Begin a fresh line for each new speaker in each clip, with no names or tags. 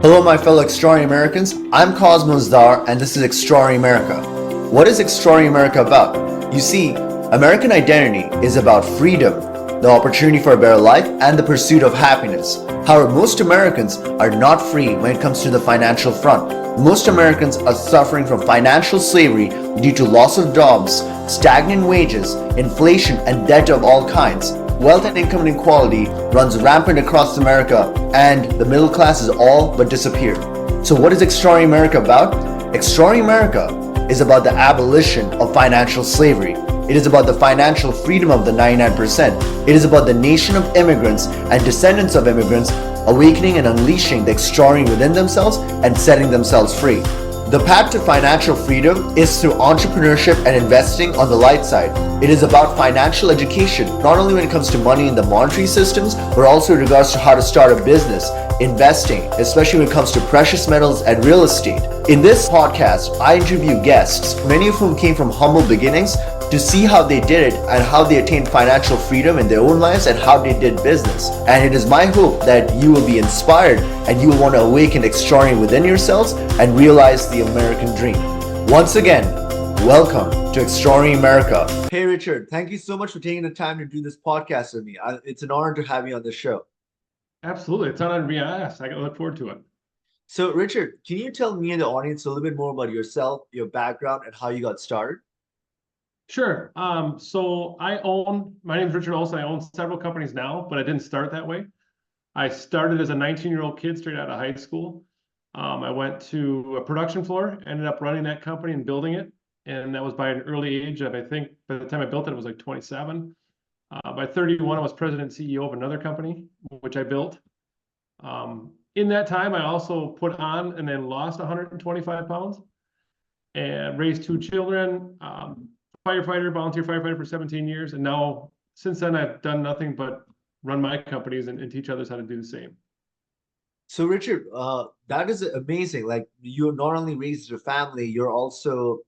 Hello, my fellow Extraordinary Americans. I'm Cosmos Dar, and this is Extraordinary America. What is Extraordinary America about? You see, American identity is about freedom, the opportunity for a better life, and the pursuit of happiness. However, most Americans are not free when it comes to the financial front. Most Americans are suffering from financial slavery due to loss of jobs, stagnant wages, inflation, and debt of all kinds. Wealth and income inequality runs rampant across America, and the middle class is all but disappeared. So what is Extraordinary America about? Extraordinary America is about the abolition of financial slavery. It is about the financial freedom of the 99%. It is about the nation of immigrants and descendants of immigrants awakening and unleashing the extraordinary within themselves and setting themselves free. The path to financial freedom is through entrepreneurship and investing on the light side. It is about financial education, not only when it comes to money in the monetary systems, but also in regards to how to start a business, investing, especially when it comes to precious metals and real estate. In this podcast, I interview guests, many of whom came from humble beginnings, to see how they did it and how they attained financial freedom in their own lives and how they did business. And it is my hope that you will be inspired and you will want to awaken extraordinary within yourselves and realize the American dream. Once again, welcome to Extraordinary America. Hey Richard, thank you so much for taking the time to do this podcast with me. It's an honor to have you on the show.
Absolutely. It's an honor to be asked. I look forward to it.
So Richard, can you tell me and the audience a little bit more about yourself, your background, and how you got started?
Sure. So my name is Richard Olson. I own several companies now, but I didn't start that way. I started as a 19-year-old kid straight out of high school. I went to a production floor, ended up running that company and building it. And that was by an early age of, I think, by the time I built it, it was like 27. By 31, I was president and CEO of another company, which I built. In that time, I also put on and then lost 125 pounds and raised two children. Volunteer firefighter for 17 years. And now, since then, I've done nothing but run my companies and teach others how to do the same.
So Richard, that is amazing. Like you not only raised your family, you're also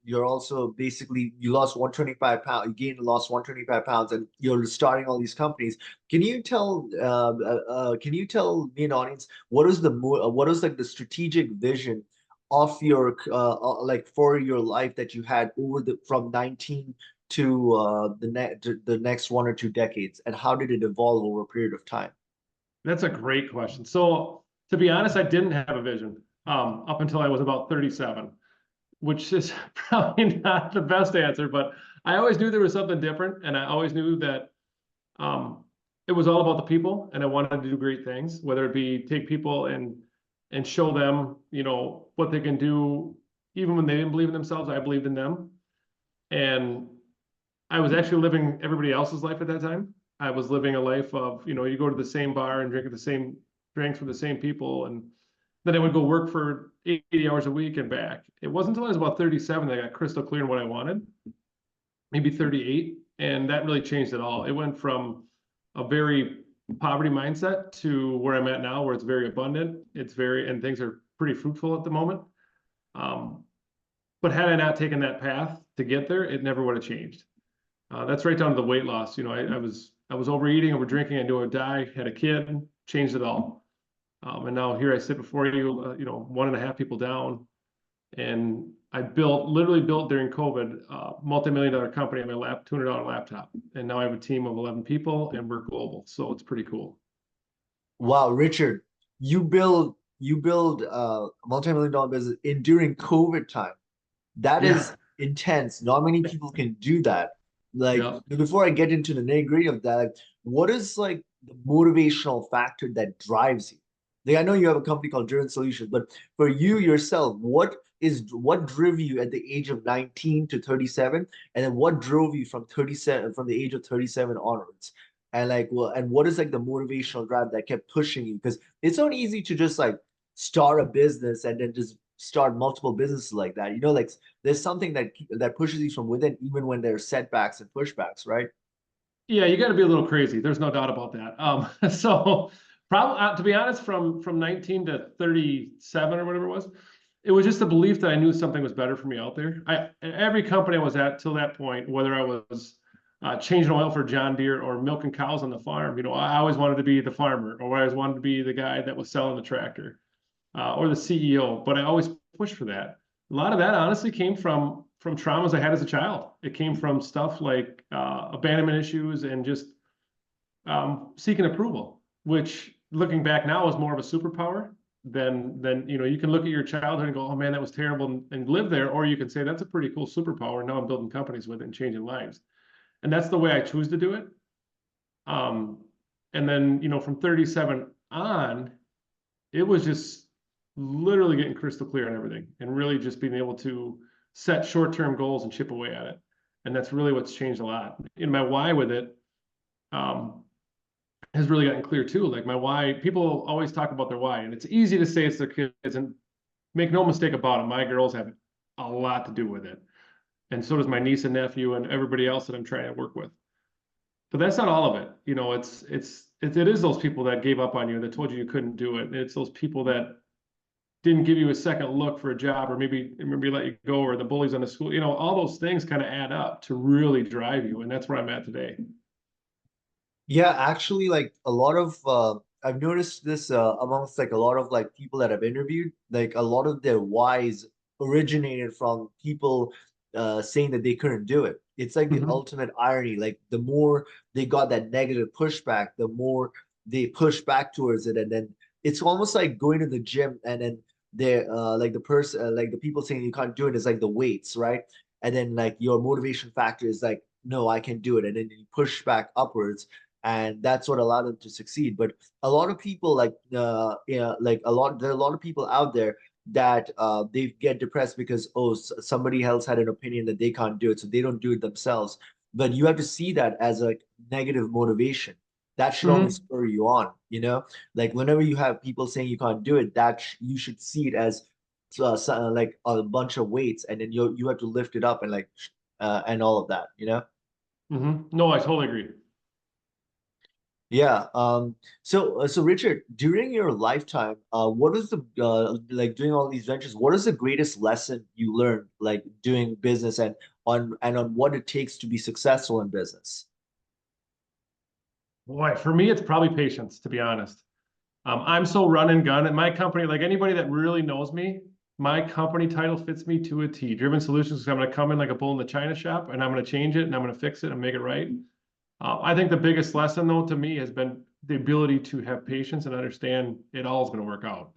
basically you lost 125 pounds, you gained and lost 125 pounds, and you're starting all these companies. Can you tell me an audience what is like the strategic vision of your like for your life that you had over the from 19 to the next 1 or 2 decades, and how did it evolve over a period of time?
That's a great question. So, to be honest, I didn't have a vision up until I was about 37, which is probably not the best answer, but I always knew there was something different. And I always knew that it was all about the people, and I wanted to do great things, whether it be take people and show them, what they can do. Even when they didn't believe in themselves, I believed in them. And I was actually living everybody else's life at that time. I was living a life of, you go to the same bar and drink at the same drinks with the same people. And then I would go work for 80 hours a week and back. It wasn't until I was about 37 that I got crystal clear on what I wanted, maybe 38. And that really changed it all. It went from a very poverty mindset to where I'm at now, where it's very abundant. And things are pretty fruitful at the moment. But had I not taken that path to get there, it never would have changed. That's right down to the weight loss. I was overeating, over drinking. I knew I would die. Had a kid, changed it all. And now here I sit before you, 1.5 people down. And I literally built during COVID, multi-million-dollar company on my $200 laptop. And now I have a team of 11 people, and we're global. So it's pretty cool.
Wow, Richard, you build a multi-million-dollar business during COVID time. That
Yeah.
is intense. Not many people can do that. Like
Yeah.
before I get into the nitty-gritty of that, like, what is like the motivational factor that drives you? Like I know you have a company called Driven Solutions, but for you yourself, what drove you at the age of 19 to 37, and then what drove you from 37 from the age of 37 onwards? And like and what is like the motivational drive that kept pushing you? Because it's not easy to just like start a business and then just start multiple businesses like that. Like there's something that pushes you from within, even when there's setbacks and pushbacks, right?
Yeah, you got to be a little crazy. There's no doubt about that. So probably to be honest, from 19 to 37 or whatever it was just the belief that I knew something was better for me out there. Every company I was at till that point, whether I was changing oil for John Deere or milking cows on the farm, I always wanted to be the farmer, or I always wanted to be the guy that was selling the tractor. or the CEO, but I always pushed for that. A lot of that honestly came from traumas I had as a child. It came from stuff like abandonment issues and just seeking approval, which looking back now is more of a superpower than you can look at your childhood and go, oh man, that was terrible, and live there, or you can say that's a pretty cool superpower. Now I'm building companies with it and changing lives, and that's the way I choose to do it. Um, and then from 37 on, it was just literally getting crystal clear on everything, and really just being able to set short-term goals and chip away at it. And that's really what's changed a lot. In my why with it, has really gotten clear too. Like my why, people always talk about their why, and it's easy to say it's their kids, and make no mistake about it, my girls have a lot to do with it. And so does my niece and nephew and everybody else that I'm trying to work with. But that's not all of it. It is those people that gave up on you, that told you couldn't do it. It's those people that didn't give you a second look for a job, or maybe let you go, or the bullies on the school. All those things kind of add up to really drive you, and that's where I'm at today.
Yeah, actually, like a lot of I've noticed this amongst like a lot of like people that I've interviewed, like a lot of their whys originated from people saying that they couldn't do it. It's like the
Mhm.
ultimate irony. Like the more they got that negative pushback, the more they push back towards it, and then it's almost like going to the gym, and then they're like the person, like the people saying you can't do it is like the weights, right? And then like your motivation factor is like, no, I can do it, and then you push back upwards, and that's what allowed them to succeed. But a lot of people yeah, like there are a lot of people out there that they get depressed because somebody else had an opinion that they can't do it, so they don't do it themselves. But you have to see that as a negative motivation. That should only
Mhm.
spur you on, like whenever you have people saying you can't do it, you should see it as like a bunch of weights, and then you have to lift it up, and like and all of that.
Mhm. No, I totally agree.
Yeah. So Richard, during your lifetime, what is the like doing all these ventures? What is the greatest lesson you learned, like doing business, and on what it takes to be successful in business?
Boy, for me, it's probably patience, to be honest. I'm so run and gun at my company. Like anybody that really knows me, my company title fits me to a T. Driven Solutions. I'm going to come in like a bull in the china shop, and I'm going to change it, and I'm going to fix it and make it right. I think the biggest lesson, though, to me has been the ability to have patience and understand it all is going to work out.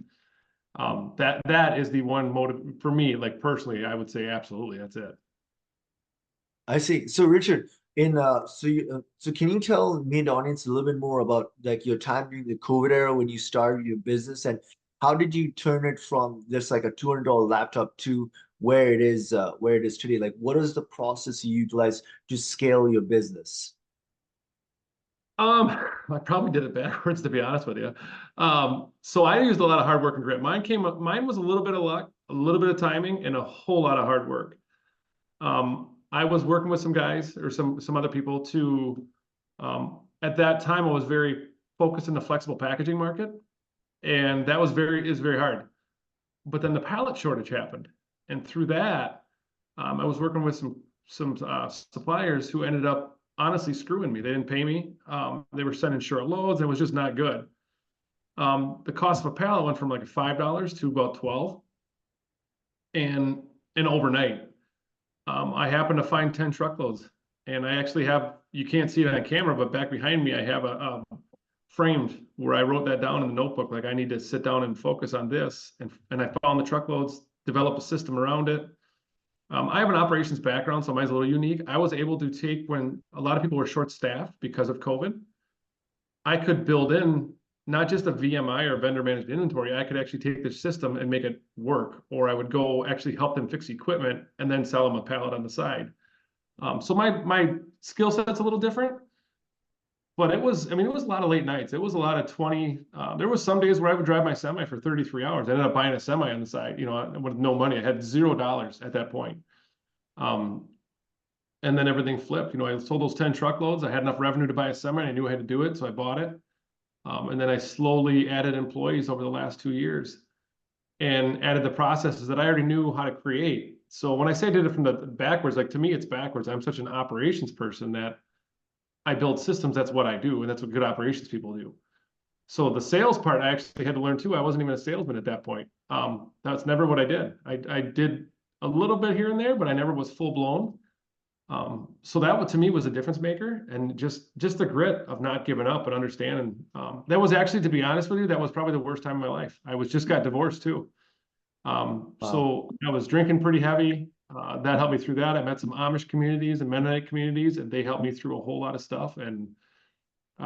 That is the one motive for me. Like personally, I would say absolutely that's it.
I see. So Richard, so can you tell me and the audience a little bit more about like your time during the COVID era when you started your business, and how did you turn it from just like a $200 laptop to where it is today? Like, what is the process you utilize to scale your business?
Um, I probably did it backwards, to be honest with you. So I used a lot of hard work and grit. Mine was a little bit of luck, a little bit of timing, and a whole lot of hard work. I was working with some guys or some other people to, at that time I was very focused in the flexible packaging market, and that was very hard. But then the pallet shortage happened, and through that, I was working with some suppliers who ended up honestly screwing me. They didn't pay me. They were sending short loads, and it was just not good. The cost of a pallet went from like $5 to about 12, and overnight. I happened to find 10 truckloads, and I actually have, you can't see it on camera, but back behind me, I have a framed where I wrote that down in the notebook. Like I need to sit down and focus on this. And I found the truckloads, developed a system around it. I have an operations background, so mine's a little unique. I was able to take when a lot of people were short staffed because of COVID. I could build in not just a VMI or vendor managed inventory. I could actually take this system and make it work, or I would go actually help them fix equipment and then sell them a pallet on the side. So my skill set's a little different, but it was a lot of late nights. It was a lot of 20. There was some days where I would drive my semi for 33 hours. I ended up buying a semi on the side, with no money. I had $0 at that point. Um, and then everything flipped. I sold those 10 truckloads. I had enough revenue to buy a semi. And I knew I had to do it, so I bought it. And then I slowly added employees over the last 2 years and added the processes that I already knew how to create. So when I say I did it from the backwards, like to me, it's backwards. I'm such an operations person that I build systems. That's what I do. And that's what good operations people do. So the sales part I actually had to learn too. I wasn't even a salesman at that point. That's never what I did. I did a little bit here and there, but I never was full blown. So that to me was a difference maker, and just the grit of not giving up and understanding. That was actually, to be honest with you, that was probably the worst time of my life. I was just got divorced too.
Wow.
So I was drinking pretty heavy. That helped me through that. I met some Amish communities and Mennonite communities, and they helped me through a whole lot of stuff. And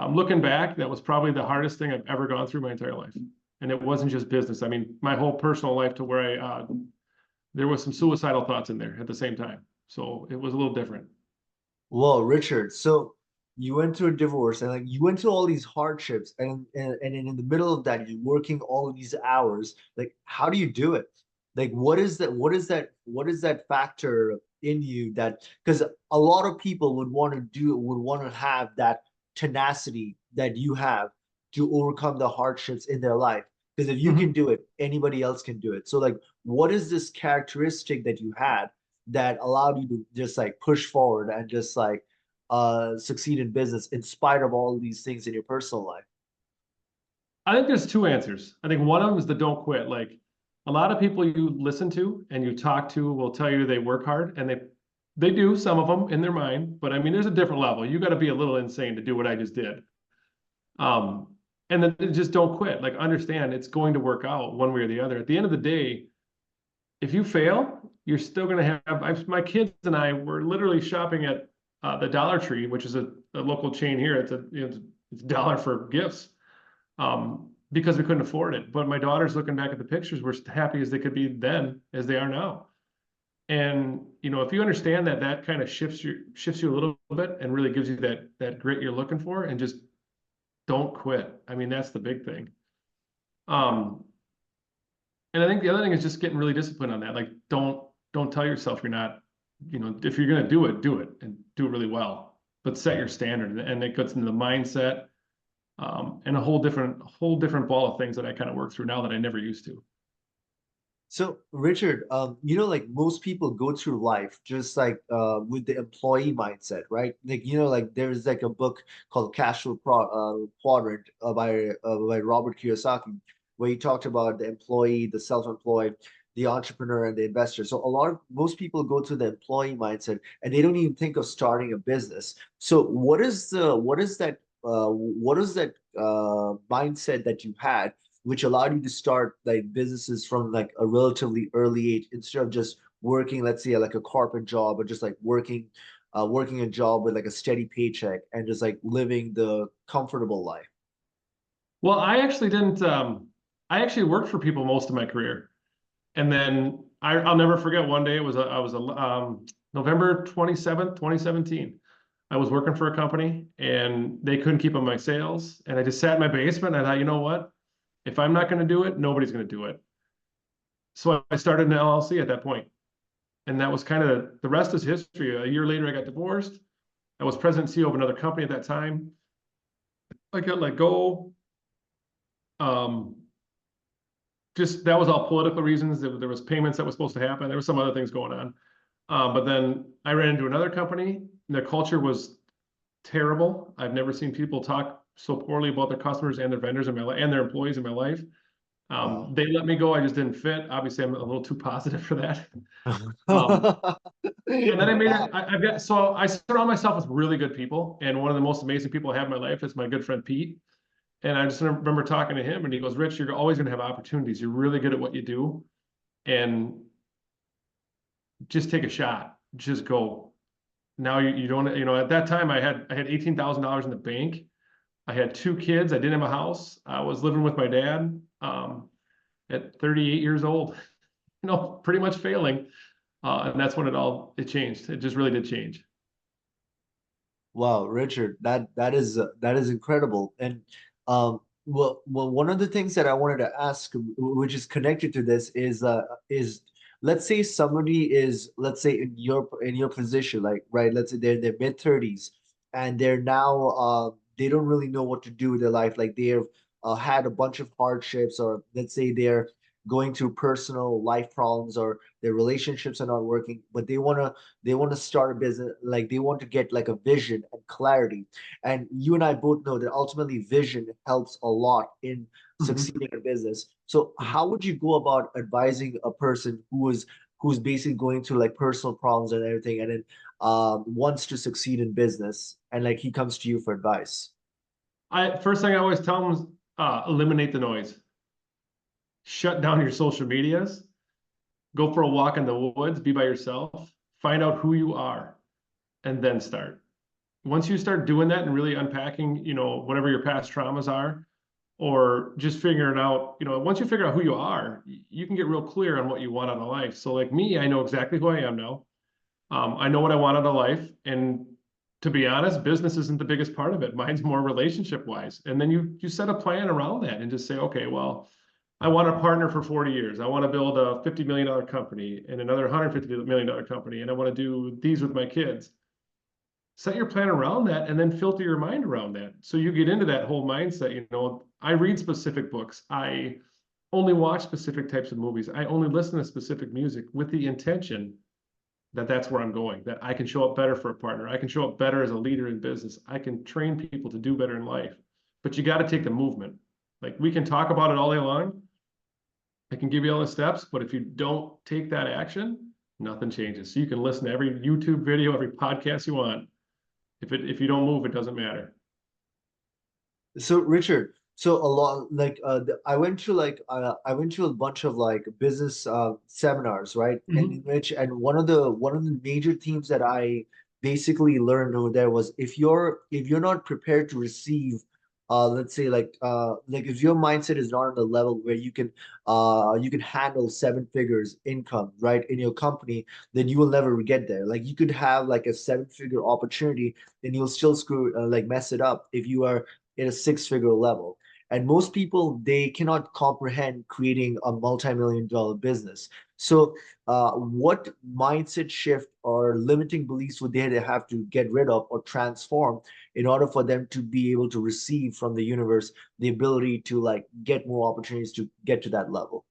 looking back, that was probably the hardest thing I've ever gone through my entire life. And it wasn't just business. I mean, my whole personal life to where there was some suicidal thoughts in there at the same time. So it was a little different.
Well, Richard, so you went through a divorce and like you went through all these hardships and in the middle of that you're working all of these hours. Like, how do you do it? Like, what is that factor in you that because a lot of people would want to have that tenacity that you have to overcome the hardships in their life. Because if you can
Mhm.
do it, anybody else can do it. So like, what is this characteristic that you had that allowed you to just like push forward and just like succeed in business in spite of all these things in your personal life?
I think there's two answers. I think one of them is the don't quit. Like a lot of people you listen to and you talk to will tell you they work hard, and they do, some of them in their mind, but I mean there's a different level. You got to be a little insane to do what I just did. Um, and then just don't quit. Like understand it's going to work out one way or the other. At the end of the day, if you fail, you're still going to have. My kids and I were literally shopping at the Dollar Tree, which is a local chain here. It's a dollar for gifts, because we couldn't afford it. But my daughters, looking back at the pictures, were happy as they could be then as they are now. And if you understand that, that kind of shifts you a little bit and really gives you that grit you're looking for, and just don't quit. I mean, that's the big thing. Um, and I think the other thing is just getting really disciplined on that. Like, don't tell yourself you're not, if you're gonna do it and do it really well, but set your standard. And it gets into the mindset, and a whole different ball of things that I kind of work through now that I never used to.
So, Richard, like most people go through life just like with the employee mindset, right? Like, like there's like a book called Quadrant by Robert Kiyosaki, where he talked about the employee, the self-employed, the entrepreneur, and the investor. So, most people go through the employee mindset, and they don't even think of starting a business. So, what is that mindset that you had, which allowed you to start like businesses from like a relatively early age instead of just working, let's say, like a corporate job, or just like working a job with like a steady paycheck and just like living the comfortable life.
Well, I actually didn't. I actually worked for people most of my career, and then I'll never forget one day. I was a November 27th, 2017. I was working for a company, and they couldn't keep up my sales, and I just sat in my basement. And I thought, you know what? If I'm not going to do it, nobody's going to do it. So I started an LLC at that point, and that was kind of the rest is history. A year later, I got divorced. I was president and CEO of another company at that time. I got let go. Um, just that was all political reasons. There was payments that was supposed to happen. There was some other things going on. But then I ran into another company. The culture was terrible. I've never seen people talk so poorly about their customers and their vendors in my life and their employees in my life.
Wow.
They let me go. I just didn't fit. Obviously, I'm a little too positive for that. Um, and then I've got, so I surround myself with really good people. And one of the most amazing people I have in my life is my good friend Pete. And I just remember talking to him, and he goes, Rich, you're always going to have opportunities. You're really good at what you do. And just take a shot. Just go. Now you don't, at that time I had $18,000 in the bank. I had two kids. I didn't have a house. I was living with my dad, at 38 years old, pretty much failing. And that's when it changed. It just really did change.
Wow, Richard, that is incredible. And one of the things that I wanted to ask, which is connected to this, is let's say somebody is, let's say in your position, like right, let's say they're in their mid-30s and they're now they don't really know what to do with their life, like they've had a bunch of hardships, or let's say going through personal life problems, or their relationships are not working, but they want to start a business, like they want to get like a vision and clarity. And you and I both know that ultimately vision helps a lot in
Mhm.
succeeding in business. So how would you go about advising a person who's basically going through like personal problems and everything, and then wants to succeed in business, and like he comes to you for advice?
First thing I always tell them is eliminate the noise. Shut down your social medias. Go for a walk in the woods. Be by yourself. Find out who you are, and then start. Once you start doing that and really unpacking, whatever your past traumas are, or just figuring out, once you figure out who you are, you can get real clear on what you want out of life. So, like me, I know exactly who I am now. I know what I want out of life, and to be honest, business isn't the biggest part of it. Mine's more relationship wise. And then you set a plan around that and just say, okay, well, I want a partner for 40 years. I want to build a $50 million company and another $150 million company, and I want to do these with my kids. Set your plan around that and then filter your mind around that. So you get into that whole mindset. I read specific books. I only watch specific types of movies. I only listen to specific music with the intention that that's where I'm going, that I can show up better for a partner. I can show up better as a leader in business. I can train people to do better in life. But you got to take the movement. Like we can talk about it all day long. I can give you all the steps, but if you don't take that action, nothing changes. So you can listen to every YouTube video, every podcast you want. If you don't move, it doesn't matter.
So Richard, so a lot like I went to a bunch of like business seminars, right? And in
Mhm.
which, and one of the major themes that I basically learned over there was, if you're not prepared to receive, let's say like if your mindset is not on the level where you can handle seven figures income, right, in your company, then you will never get there. Like you could have like a seven-figure opportunity, and you'll still screw like mess it up if you are at a six-figure level. And most people, they cannot comprehend creating a multi-million dollar business. So, what mindset shift or limiting beliefs would they have to get rid of or transform in order for them to be able to receive from the universe the ability to like get more opportunities to get to that level?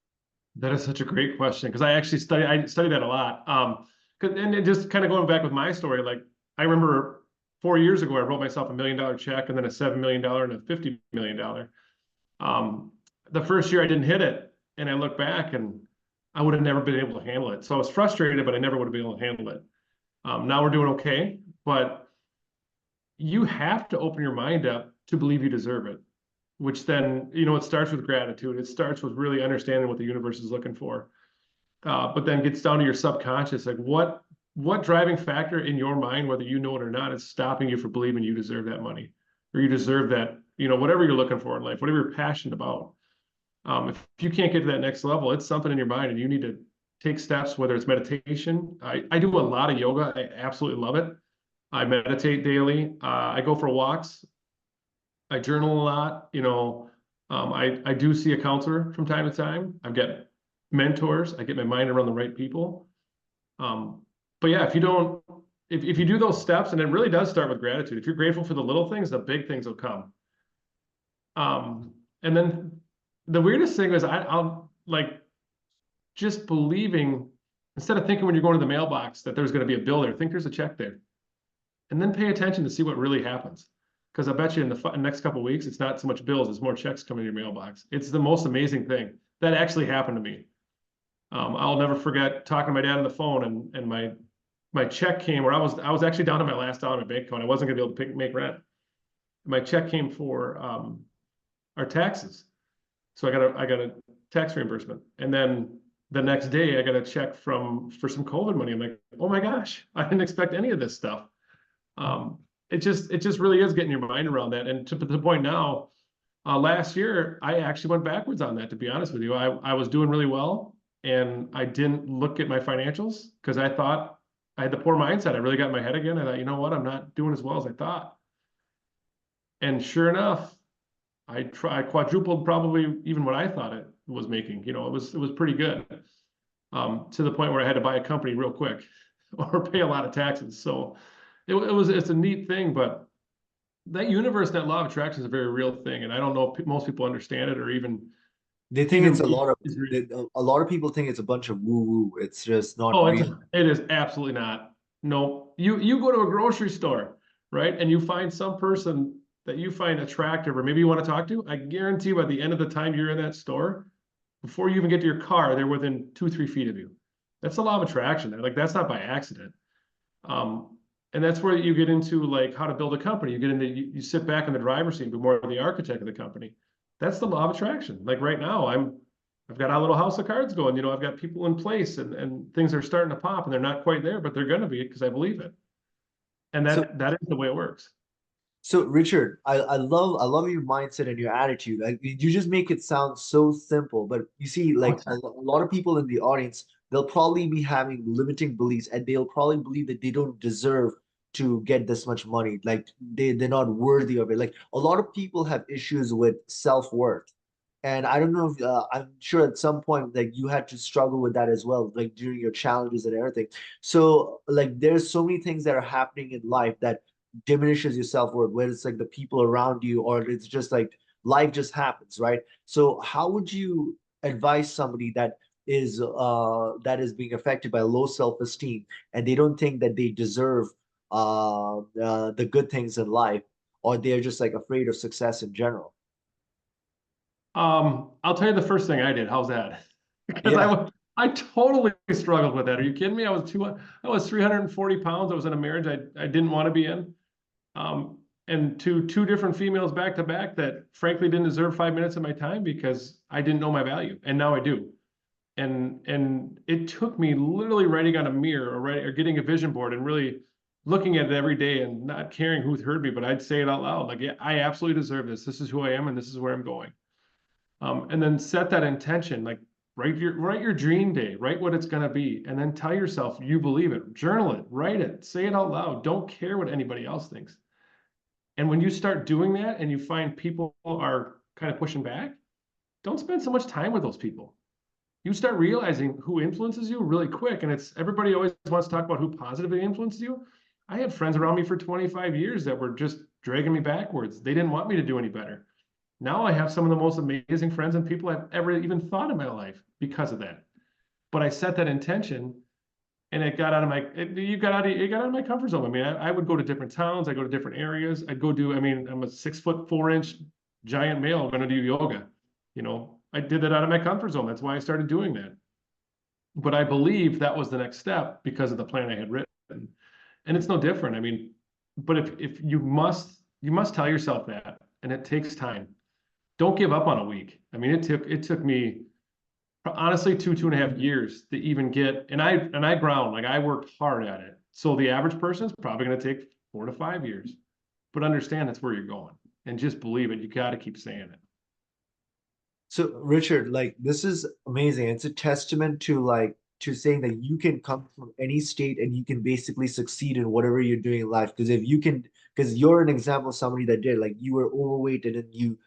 That is such a great question because I study that a lot. And it just kind of going back with my story, like I remember 4 years ago, I wrote myself $1 million check and then a $7 million and a $50 million. Um, the first year I didn't hit it, and I look back and I would have never been able to handle it. So I was frustrated, but I never would have been able to handle it. Now we're doing okay, but you have to open your mind up to believe you deserve it, which then, it starts with gratitude. It starts with really understanding what the universe is looking for. But then gets down to your subconscious, like what driving factor in your mind, whether you know it or not, is stopping you from believing you deserve that money, or you deserve that, whatever you're looking for in life, whatever you're passionate about. If you can't get to that next level, it's something in your mind, and you need to take steps, whether it's meditation. I do a lot of yoga. I absolutely love it. I meditate daily. I go for walks. I journal a lot. I do see a counselor from time to time. I've got mentors. I get my mind around the right people. Um, but yeah, if you do those steps, and it really does start with gratitude. If you're grateful for the little things, the big things will come. And then the weirdest thing is I'll like just believing, instead of thinking when you're going to the mailbox that there's going to be a bill there, think there's a check there, and then pay attention to see what really happens. Because I bet you in the next couple of weeks, it's not so much bills, it's more checks coming in your mailbox. It's the most amazing thing that actually happened to me. I'll never forget talking to my dad on the phone, and my check came where I was actually down to my last dollar in my bank account. I wasn't gonna be able to make rent. My check came for our taxes, so I got a tax reimbursement, and then the next day I got a check for some COVID money. I'm like, oh my gosh, I didn't expect any of this stuff. Um, it just really is getting your mind around that, and to the point now. Last year, I actually went backwards on that, to be honest with you. I was doing really well, and I didn't look at my financials because I thought I had the poor mindset. I really got in my head again. I thought, you know what, I'm not doing as well as I thought. And sure enough, I quadrupled probably even what I thought it was making. It was pretty good. To the point where I had to buy a company real quick or pay a lot of taxes. So it's a neat thing, but that universe, that law of attraction is a very real thing. And I don't know if most people understand it or even
They think
came to
it's a
me
lot of
is real.
a lot of people think it's a bunch of woo woo. It's just not
Oh,
real.
it is absolutely not. No, you go to a grocery store, right? And you find some person that you find attractive or maybe you want to talk to. I guarantee by the end of the time you're in that store, before you even get to your car, they're within 2, 3 feet of you. That's the law of attraction. Like that's not by accident. Um, and that's where you get into like how to build a company. You get into you sit back in the driver's seat, be more of the architect of the company. That's the law of attraction. Like right now, I've got a little house of cards going. I've got people in place and things are starting to pop and they're not quite there, but they're gonna be because I believe it. And
So
that is the way it works.
So Richard, I love your mindset and your attitude. Like you just make it sound so simple, but you see, like a lot of people in the audience, they'll probably be having limiting beliefs, and they'll probably believe that they don't deserve to get this much money. Like they're not worthy of it. Like a lot of people have issues with self-worth, and I don't know if I'm sure at some point like you had to struggle with that as well, like during your challenges and everything. So like there's so many things that are happening in life that diminishes your self-worth, whether it's like the people around you or it's just like life just happens, right? So how would you advise somebody that is being affected by low self-esteem and they don't think that they deserve the good things in life, or they're just like afraid of success in general?
I'll tell you the first thing I did. How's that? Because
Yeah.
I totally struggled with that. Are you kidding me? I was 340 pounds. I was in a marriage I didn't want to be in. Um, and to two different females back to back that frankly didn't deserve 5 minutes of my time because I didn't know my value, and now I do. And it took me literally writing on a mirror or getting a vision board and really looking at it every day and not caring who heard me, but I'd say it out loud like, yeah, I absolutely deserve this. This is who I am, and this is where I'm going. And then set that intention, like write your dream day, write what it's going to be, and then tell yourself you believe it. Journal it, write it, say it out loud. Don't care what anybody else thinks. And when you start doing that and you find people are kind of pushing back, don't spend so much time with those people. You start realizing who influences you really quick. And it's everybody always wants to talk about who positively influenced you. I had friends around me for 25 years that were just dragging me backwards. They didn't want me to do any better. Now I have some of the most amazing friends and people I've ever even thought in my life because of that. But I set that intention and it got out of my it got out of my comfort zone. I mean, I would go to different towns, I go to different areas. I'd go do, I mean, I'm a 6'4" giant male gonna do yoga. I did that out of my comfort zone. That's why I started doing that. But I believe that was the next step because of the plan I had written. And it's no different. I mean, but if you must tell yourself that, and it takes time. Don't give up on a week. I mean, it took me honestly 2.5 years to even get, and I ground, like I worked hard at it. So the average person is probably going to take 4 to 5 years, but understand that's where you're going and just believe it. You got to keep saying it.
So Richard, like this is amazing. It's a testament to saying that you can come from any state and you can basically succeed in whatever you're doing in life. Because if you can, because you're an example of somebody that did, like you were overweight and then you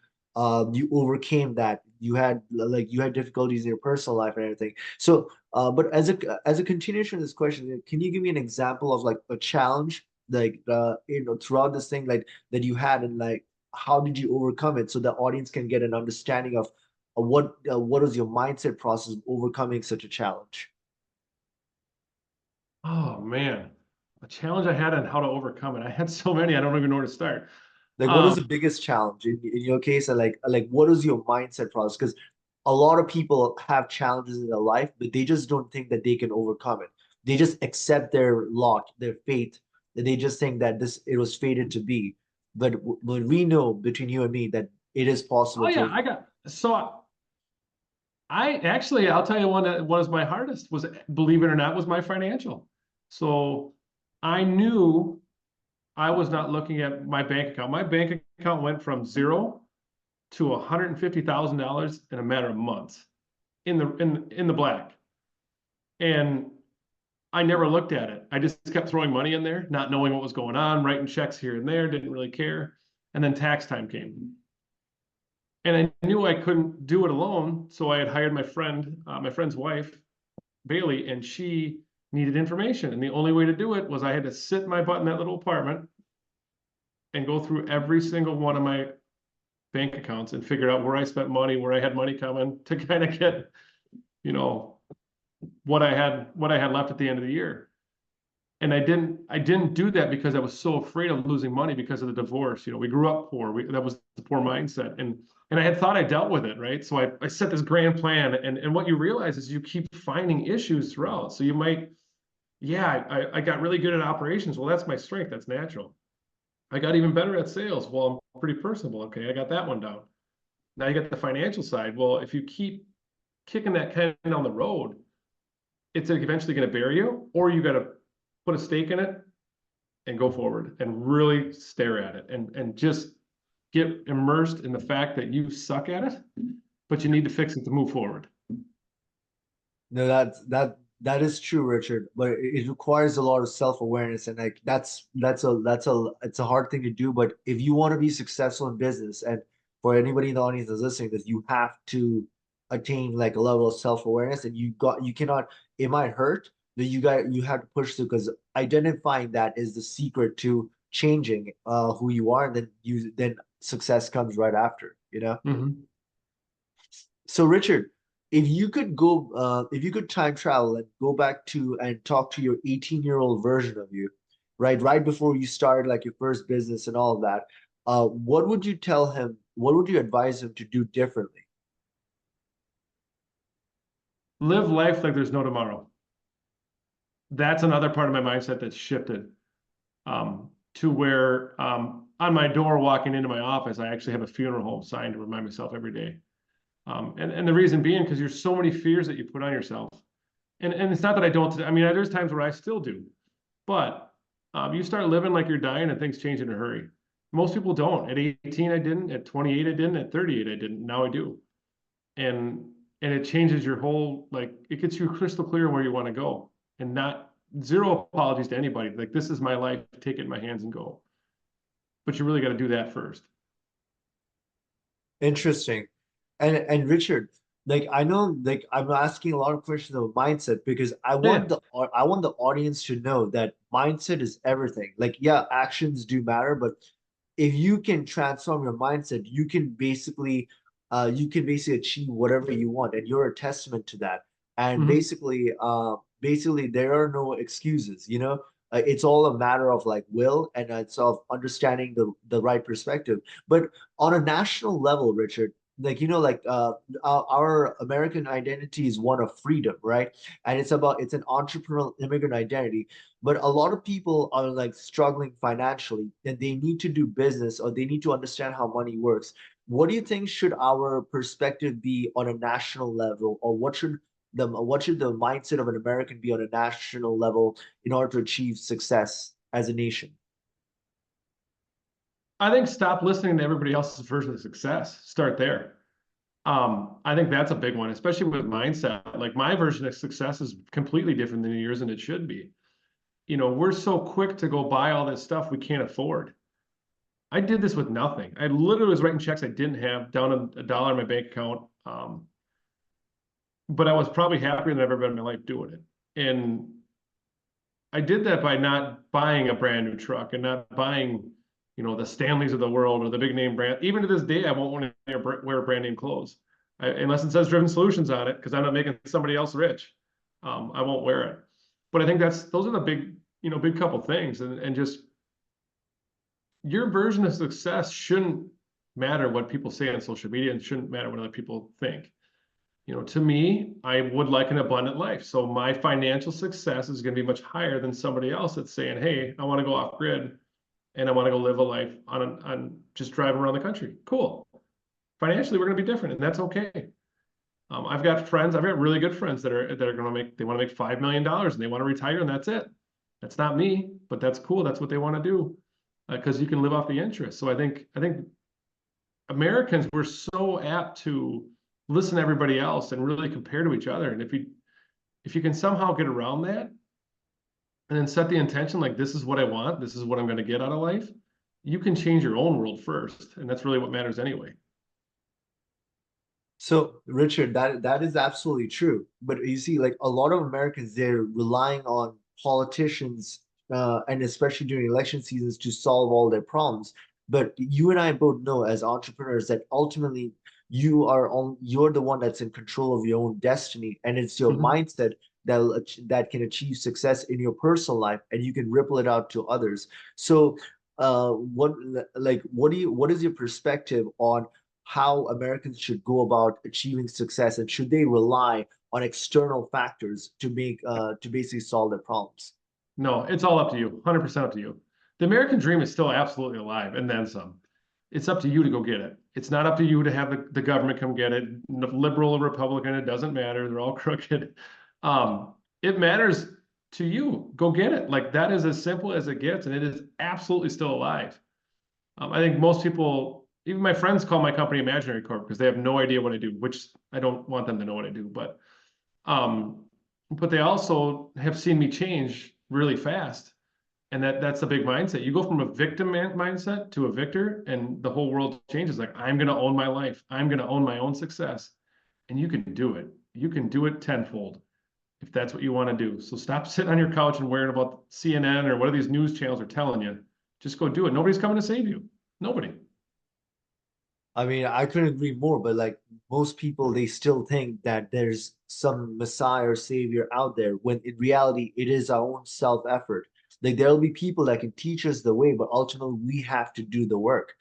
overcame that. You had difficulties in your personal life and everything. So but as a continuation of this question, can you give me an example of like a challenge throughout this thing like that you had, and like how did you overcome it so the audience can get an understanding of what was your mindset process of overcoming such a challenge?
Oh man, a challenge I had on how to overcome it. I had so many, I don't even know where to start.
Like, what was
Um,
the biggest challenge in your case? And like, what is your mindset process? Because a lot of people have challenges in their life, but they just don't think that they can overcome it. They just accept their lot, their fate, that they just think that this it was fated to be. But we know between you and me that it is
oh
possible to
yeah,
overcome.
I actually, I'll tell you one that was my hardest was, believe it or not, was my financial. So I knew I was not looking at my bank account. My bank account went from zero to $150,000 in a matter of months in the black. And I never looked at it. I just kept throwing money in there, not knowing what was going on, writing checks here and there, didn't really care. And then tax time came. And I knew I couldn't do it alone. So I had hired my friend's wife, Bailey, and she needed information. And the only way to do it was I had to sit my butt in that little apartment and go through every single one of my bank accounts and figured out where I spent money, where I had money coming to kind of get, you know, what I had left at the end of the year. And I didn't do that because I was so afraid of losing money because of the divorce. You know, we grew up poor. That was the poor mindset. And I had thought I dealt with it, right? So I set this grand plan. And what you realize is you keep finding issues throughout. So you might, yeah, I got really good at operations. Well, that's my strength. That's natural. I got even better at sales. Well, I'm pretty personable. Okay, I got that one down. Now you got the financial side. Well, if you keep kicking that can down the road, it's eventually going to bury you, or you got to put a stake in it and go forward and really stare at it and just get immersed in the fact that you suck at it, but you need to fix it to move forward.
No, that is true, Richard. But it requires a lot of self-awareness, and like that's a it's a hard thing to do. But if you want to be successful in business, and for anybody in the audience that's listening, that you have to attain like a level of self-awareness, and you cannot. It might hurt, but you have to push through because identifying that is the secret to changing who you are, and then success comes right after. You know.
Mhm.
So Richard, if you could time travel and go back to and talk to your 18-year-old version of you, right before you started like your first business and all of that, what would you tell him? What would you advise him to do differently?
Live life like there's no tomorrow. That's another part of my mindset that's shifted to where on my door walking into my office, I actually have a funeral home sign to remind myself every day. And the reason being because there's so many fears that you put on yourself. And it's not that I don't, I mean, there's times where I still do, but you start living like you're dying and things change in a hurry. Most people don't. At 18, I didn't. At 28, I didn't. At 38, I didn't. Now I do. And and it changes your whole, like, it gets you crystal clear where you want to go and not zero apologies to anybody. Like, this is my life, take it in my hands and go. But you really got to do that first.
Interesting. And Richard, like I know like I'm asking a lot of questions of mindset because
Yeah.
I want the audience to know that mindset is everything. Like yeah, actions do matter, but if you can transform your mindset, you can basically achieve whatever you want, and you're a testament to that. And
Mhm.
basically there are no excuses, you know. It's all a matter of like will and it's of understanding the right perspective. But on a national level, Richard, like you know, like our American identity is one of freedom, right? And it's an entrepreneurial immigrant identity. But a lot of people are like struggling financially, and they need to do business or they need to understand how money works. What do you think should our perspective be on a national level, or what should the mindset of an American be on a national level in order to achieve success as a nation?
I think stop listening to everybody else's version of success. Start there. I think that's a big one, especially with mindset. Like my version of success is completely different than yours, and it should be. You know, we're so quick to go buy all this stuff we can't afford. I did this with nothing. I literally was writing checks I didn't have, down a dollar in my bank account. But I was probably happier than I've ever been in my life doing it. And I did that by not buying a brand new truck and not buying, you know, the Stanleys of the world or the big name brand. Even to this day, I won't want to wear brand name clothes unless it says Driven Solutions on it because I'm not making somebody else rich. I won't wear it. But I think those are the big, you know, big couple things, and just your version of success shouldn't matter what people say on social media and shouldn't matter what other people think. You know, to me, I would like an abundant life. So my financial success is going to be much higher than somebody else that's saying, hey, I want to go off grid and I want to go live a life on just driving around the country. Cool. Financially, we're going to be different, and that's okay. I've got really good friends that are going to they want to make $5 million and they want to retire, and that's it. That's not me, but that's cool. That's what they want to do because you can live off the interest. So I think Americans, we're so apt to listen to everybody else and really compare to each other. And if you can somehow get around that and then set the intention like this is what I want, this is what I'm going to get out of life, you can change your own world first. And that's really what matters anyway.
So, Richard, that is absolutely true. But you see, like a lot of Americans, they're relying on politicians, and especially during election seasons, to solve all their problems. But you and I both know as entrepreneurs that ultimately you're the one that's in control of your own destiny, and it's your
Mhm.
mindset that can achieve success in your personal life, and you can ripple it out to others. So, what like what is your perspective on how Americans should go about achieving success, and should they rely on external factors to basically solve their problems?
No, it's all up to you, 100% up to you. The American dream is still absolutely alive and then some. It's up to you to go get it. It's not up to you to have the government come get it. Liberal or Republican, it doesn't matter. They're all crooked. It matters to you. Go get it. Like that is as simple as it gets, and it is absolutely still alive. I think most people, even my friends, call my company Imaginary Corp because they have no idea what I do, which I don't want them to know what I do. Um, but they also have seen me change really fast. And that's a big mindset. You go from a victim mindset to a victor, and the whole world changes. Like, I'm going to own my life. I'm going to own my own success. And you can do it. You can do it tenfold if that's what you want to do. So stop sitting on your couch and worrying about CNN or what are these news channels are telling you. Just go do it. Nobody's coming to save you. Nobody.
I mean, I couldn't agree more, but like most people, they still think that there's some messiah or savior out there when in reality, it is our own self-effort. Like there'll be people that can teach us the way, but ultimately we have to do the work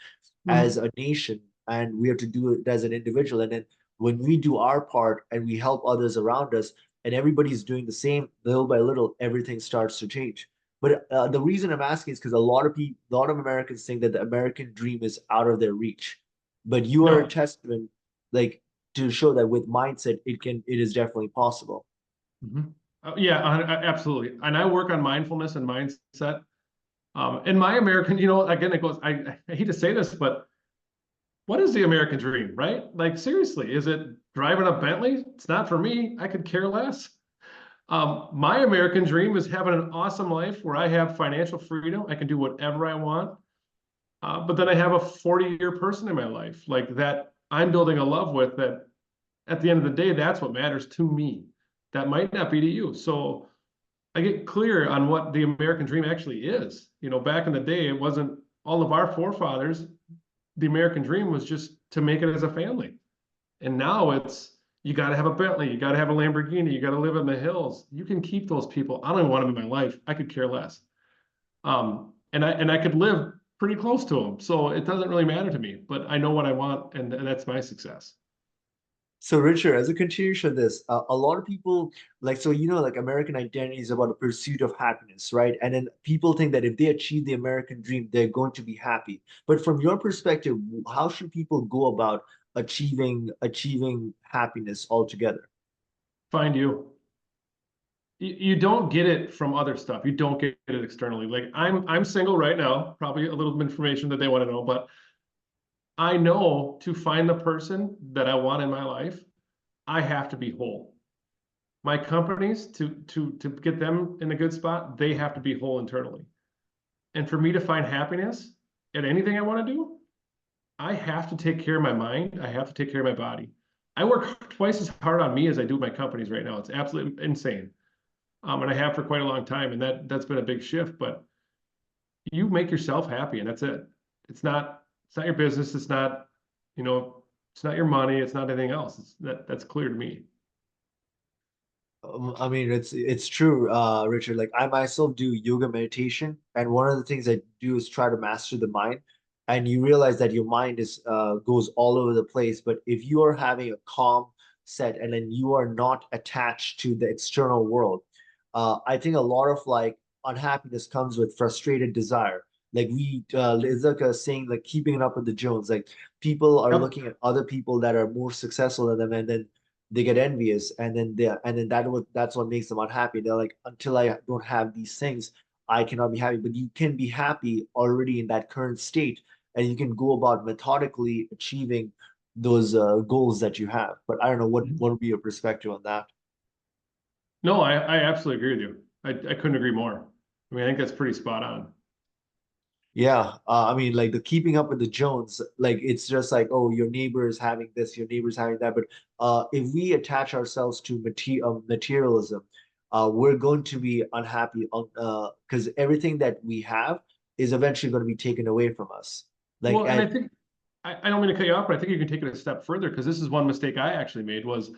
as
Mhm.
a nation, and we have to do it as an individual. And then when we do our part and we help others around us, and everybody's doing the same, little by little, everything starts to change. But the reason I'm asking is because a lot of Americans think that the American dream is out of their reach, but you are a
No.
testament, like, to show that with mindset it is definitely possible.
Mhm. Yeah, absolutely. And I work on mindfulness and mindset. In my American, again, it goes, I hate to say this, but what is the American dream, right? Like, seriously, is it driving a Bentley? It's not for me. I could care less. My American dream is having an awesome life where I have financial freedom. I can do whatever I want. But then I have a 40-year person in my life, like that I'm building a love with that at the end of the day, that's what matters to me. That might not be to you. So I get clear on what the American dream actually is. Back in the day, it wasn't all of our forefathers. The American dream was just to make it as a family. And now it's you got to have a Bentley, you got to have a Lamborghini, you got to live in the hills. You can keep those people. I don't even want them in my life. I could care less. And I could live pretty close to them, so it doesn't really matter to me. But I know what I want, and that's my success.
So Richard, as a continuation of this, a lot of people like, so like American identity is about a pursuit of happiness, right? And then people think that if they achieve the American dream, they're going to be happy. But from your perspective, how should people go about achieving happiness altogether?
Find you. You don't get it from other stuff. You don't get it externally. Like I'm single right now. Probably a little information that they want to know, but I know to find the person that I want in my life, I have to be whole. My companies to get them in a good spot, they have to be whole internally. And for me to find happiness at anything I want to do, I have to take care of my mind. I have to take care of my body. I work twice as hard on me as I do my companies right now. It's absolutely insane. And I have for quite a long time, and that's been a big shift. But you make yourself happy, and that's it. It's not your business. You know, it's not your money. It's not anything else. That's clear to me.
I mean, it's true, Richard. Like I myself do yoga meditation, and one of the things I do is try to master the mind. And you realize that your mind is goes all over the place, but if you are having a calm set, and then you are not attached to the external world, I think a lot of like unhappiness comes with frustrated desire. Like it's like a saying, like keeping it up with the Jones. Like people are
Yep.
looking at other people that are more successful than them, and then they get envious, and then that's what makes them unhappy. They're like, until I don't have these things, I cannot be happy. But you can be happy already in that current state, and you can go about methodically achieving those goals that you have. But I don't know what would be your perspective on that.
No, I absolutely agree with you. I couldn't agree more. I mean, I think that's pretty spot on.
Yeah, I mean, like the keeping up with the Jones, like it's just like, oh, your neighbor is having this, your neighbor's having that. But if we attach ourselves to materialism, we're going to be unhappy on because everything that we have is eventually going to be taken away from us. Like,
Well, and I think I don't mean to cut you off, but I think you can take it a step further because this is one mistake I actually made was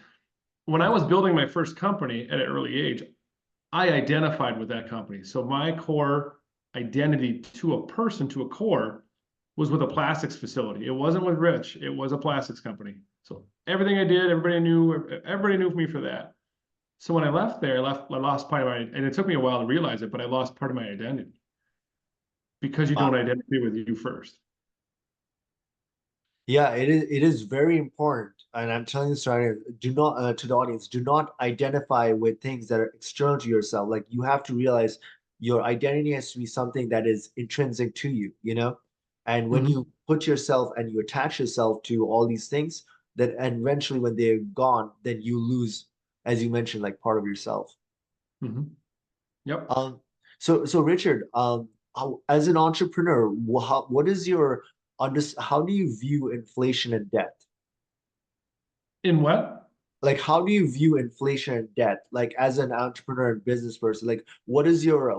when I was building my first company at an early age, I identified with that company. So my core identity to a person, to a core, was with a plastics facility. It wasn't with Rich. It was a plastics company. So everything I did, everybody knew me for that. So when I left there, I lost part of my, and it took me a while to realize it, but I lost part of my identity because you
wow.
don't identify with you first.
Yeah, it is very important. And I'm telling you, starting, do not to the audience, do not identify with things that are external to yourself. Like you have to realize your identity has to be something that is intrinsic to you, you know? And when
Mhm.
you put yourself and you attach yourself to all these things, that and eventually when they're gone, then you lose, as you mentioned, like part of yourself.
Mhm. Yep.
Um, so Richard, as an entrepreneur, what is your how do you view inflation and debt?
In what?
Like, how do you view inflation and debt? Like, as an entrepreneur and business person, like, what is your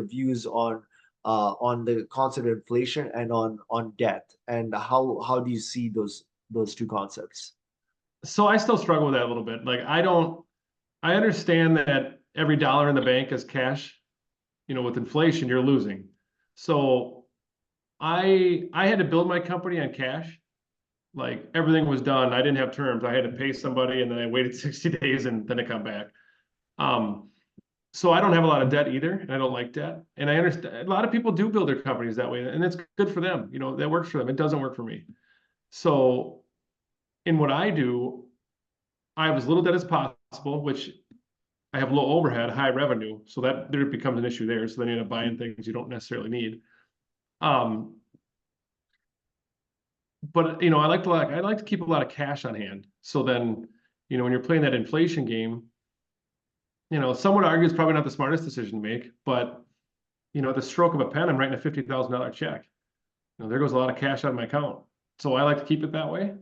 views on the concept of inflation and on debt, and how do you see those two concepts?
So I still struggle with that a little bit. Like I understand that every dollar in the bank is cash. With inflation, you're losing. So I had to build my company on cash. Like everything was done. I didn't have terms. I had to pay somebody and then I waited 60 days and then it come back. Um, so I don't have a lot of debt either, and I don't like debt. And I understand a lot of people do build their companies that way, and it's good for them. That works for them. It doesn't work for me. So in what I do, I have as little debt as possible, which I have low overhead, high revenue. So that there becomes an issue there. So then you end up buying things you don't necessarily need. Um, but I like to keep a lot of cash on hand. So then, when you're playing that inflation game, some would argue it's probably not the smartest decision to make, but at the stroke of a pen, I'm writing a $50,000 check. There goes a lot of cash out of my account. So I like to keep it that way.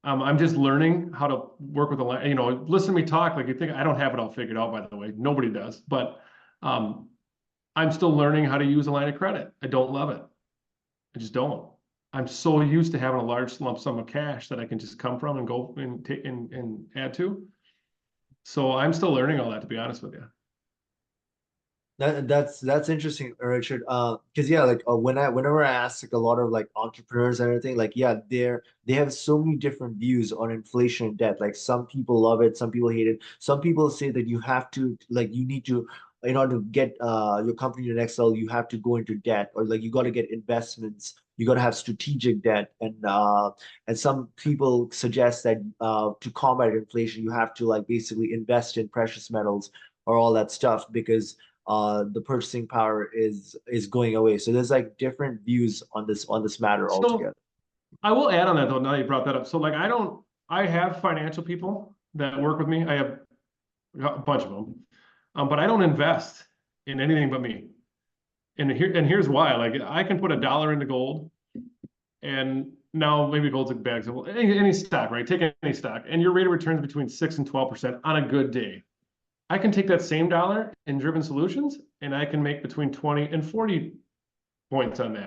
I'm just learning how to work with listen to me talk. Like you think I don't have it all figured out, by the way. Nobody does. But um, I'm still learning how to use a line of credit. I don't love it. I just don't. I'm so used to having a large lump sum of cash that I can just come from and go and take and add to. So I'm still learning all that, to be honest with you.
That's interesting, Richard. Because yeah, like whenever I ask like a lot of like entrepreneurs and everything, like yeah, they have so many different views on inflation and debt. Like some people love it, some people hate it. Some people say that you have to like you need to in order to get your company to the next level, you have to go into debt or like you got to get investments. You got to have strategic debt, and some people suggest that to combat inflation, you have to like basically invest in precious metals or all that stuff because the purchasing power is going away. So there's like different views on this matter altogether.
So I will add on that though, now that you brought that up. So like I have financial people that work with me. I have a bunch of them. But I don't invest in anything but me. And here's why. Like I can put $1 into gold and now maybe gold's a bad example. Any stock, right? Take any stock, and your rate of return is between 6 and 12% on a good day. I can take that same dollar in driven solutions and I can make between 20 and 40 points on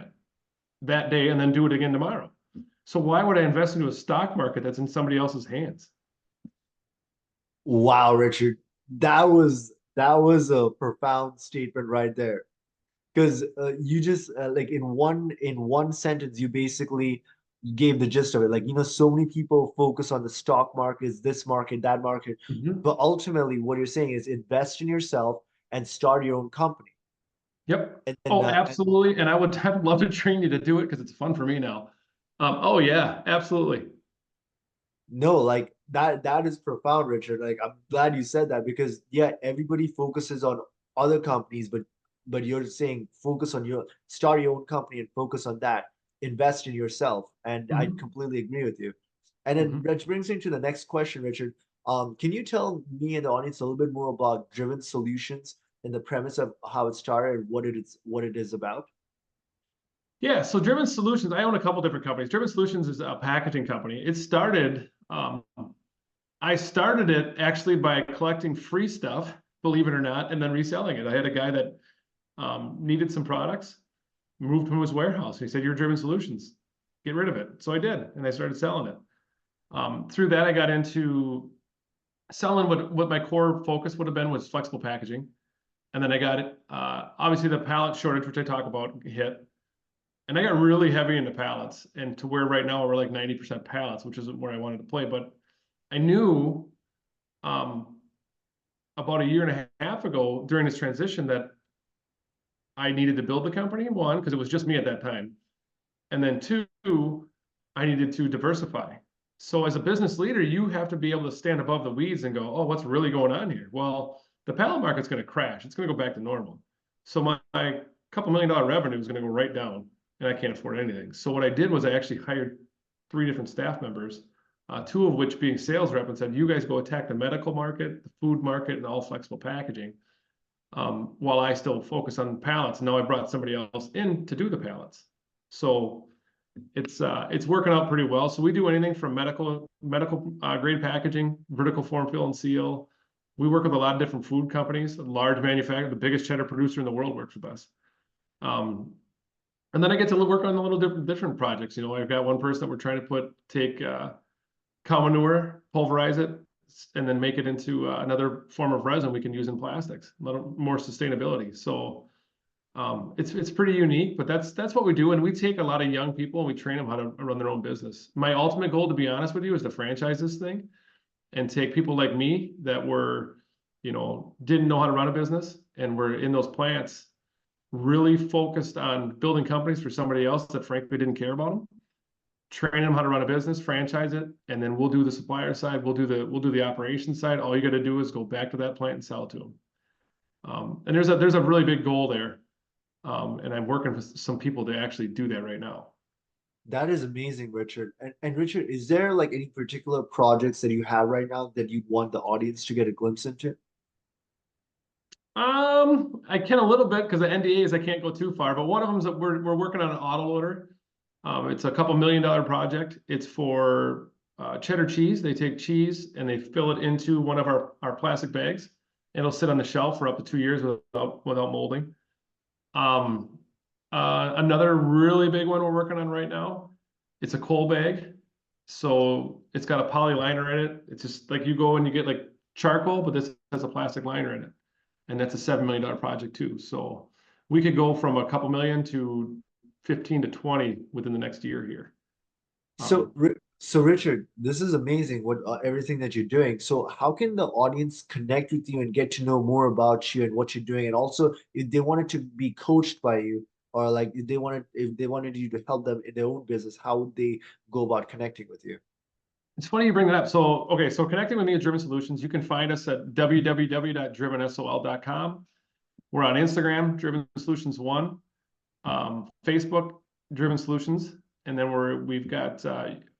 that day and then do it again tomorrow. So why would I invest into a stock market that's in somebody else's hands?
Wow, Richard, that was a profound statement right there. Because you just like in one sentence, you basically gave the gist of it. Like so many people focus on the stock markets, this market, that market,
Mhm.
but ultimately, what you're saying is invest in yourself and start your own company.
Yep.
And then
Oh, absolutely. And I'd love to train you to do it because it's fun for me now. Oh yeah, absolutely.
no, like that is profound, Richard. Like I'm glad you said that because yeah, everybody focuses on other companies, but you're saying focus on start your own company and focus on that. Invest in yourself. And I
Mhm.
completely agree with you. And then
Mhm.
which brings me to the next question, Richard. Can you tell me and the audience a little bit more about Driven Solutions and the premise of how it started and what it is about?
Yeah, so Driven Solutions, I own a couple different companies. Driven Solutions is a packaging company. I started it actually by collecting free stuff, believe it or not, and then reselling it. I had a guy that needed some products, moved from his warehouse. He said, "You're Driven Solutions." get rid of it. So I did, and I started selling it. Through that, I got into selling what my core focus would have been was flexible packaging. And then I got it, obviously the pallet shortage, which I talk about, hit. And I got really heavy into pallets, and to where right now we're like 90% pallets, which isn't where I wanted to play. But I knew about a year and a half ago during this transition that I needed to build the company, one, because it was just me at that time. And then two, I needed to diversify. So as a business leader, you have to be able to stand above the weeds and go, oh, what's really going on here? Well, the pallet market's going to crash. It's going to go back to normal. So my couple $1 million revenue is going to go right down, and I can't afford anything. So what I did was I actually hired 3 different staff members, 2 of which being sales rep, and said, you guys go attack the medical market, the food market, and all flexible packaging, while I still focus on pallets. Now I brought somebody else in to do the pallets. So it's working out pretty well. So we do anything from medical grade packaging, vertical form, fill, and seal. We work with a lot of different food companies, a large manufacturer, the biggest cheddar producer in the world works with us. And then I get to work on a little different projects. You know, I've got one person that we're trying to take cow manure, pulverize it, and then make it into another form of resin we can use in plastics, a little more sustainability. So it's pretty unique, but that's what we do. And we take a lot of young people and we train them how to run their own business. My ultimate goal, to be honest with you, is to franchise this thing and take people like me that didn't know how to run a business and were in those plants, really focused on building companies for somebody else that frankly didn't care about them, train them how to run a business, franchise it, and then we'll do the supplier side, we'll do the operations side. All you got to do is go back to that plant and sell it to them. And there's a really big goal there. And I'm working with some people to actually do that right now.
That is amazing, Richard. And Richard, is there like any particular projects that you have right now that you'd want the audience to get a glimpse into?
I can a little bit because the NDAs I can't go too far, but one of them is that we're working on an autoloader. It's a couple $1 million project. It's for cheddar cheese. They take cheese and they fill it into one of our plastic bags. It'll sit on the shelf for up to 2 years without molding. Another really big one we're working on right now, it's a coal bag. So it's got a poly liner in it. It's just like you go and you get like charcoal, but this has a plastic liner in it. And that's a $7 million project too. So we could go from a couple million to 15 to 20 within the next year here.
So Richard, this is amazing what everything that you're doing. So how can the audience connect with you and get to know more about you and what you're doing? And also, if they wanted to be coached by you, or like if they wanted you to help them in their own business, how would they go about connecting with you?
It's funny you bring that up. So connecting with me at Driven Solutions, you can find us at www.drivensol.com. We're on Instagram, Driven Solutions 1, Facebook, Driven Solutions, and then we've got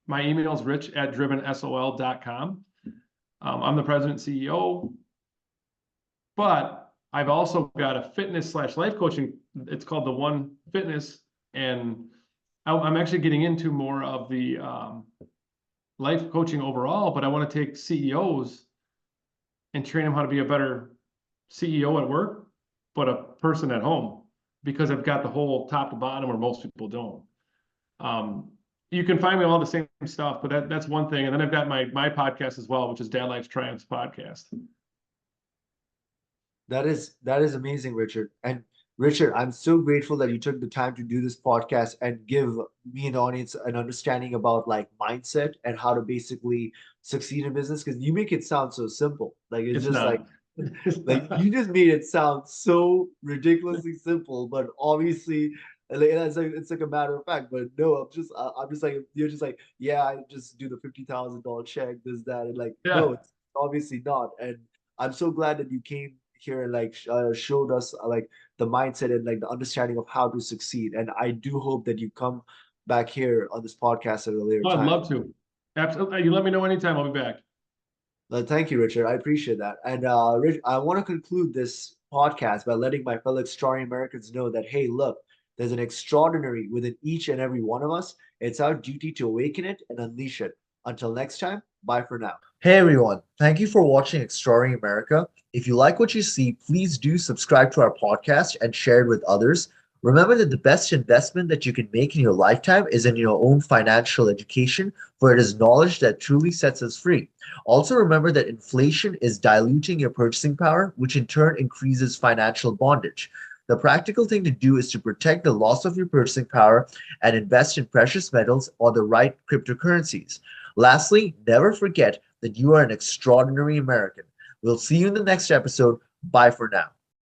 my email is rich@drivensol.com. I'm the president and CEO, but I've also got a fitness/life coaching. It's called the One Fitness, and I'm actually getting into more of the life coaching overall, but I want to take CEOs and train them how to be a better CEO at work, but a person at home, because I've got the whole top to bottom where most people don't. You can find me on all the same stuff, but that's one thing. And then I've got my podcast as well, which is Dad Life's Triumphs podcast.
That is amazing, Richard. And Richard, I'm so grateful that you took the time to do this podcast and give me an audience an understanding about like mindset and how to basically succeed in business. Because you make it sound so simple. Like it's just
not.
like you just made it sound so ridiculously simple, but obviously like, it's like a matter of fact. But no, I'm just like, you're just like, yeah, I just do the $50,000 check, this, that, and like,
Yeah.
no, it's obviously not. And I'm so glad that you came here and like showed us like the mindset and like the understanding of how to succeed. And I do hope that you come back here on this podcast at a later
I'd
time.
love to. Absolutely. You let me know anytime. I'll be back.
Thank you, Richard. I appreciate that. And Rich, I want to conclude this podcast by letting my fellow extraordinary Americans know that, hey, look, there's an extraordinary within each and every one of us. It's our duty to awaken it and unleash it. Until next time, bye for now. Hey, everyone. Thank you for watching Extraordinary America. If you like what you see, please do subscribe to our podcast and share it with others. Remember that the best investment that you can make in your lifetime is in your own financial education, for it is knowledge that truly sets us free. Also, remember that inflation is diluting your purchasing power, which in turn increases financial bondage. The practical thing to do is to protect the loss of your purchasing power and invest in precious metals or the right cryptocurrencies. Lastly, never forget that you are an extraordinary American. We'll see you in the next episode. Bye for now.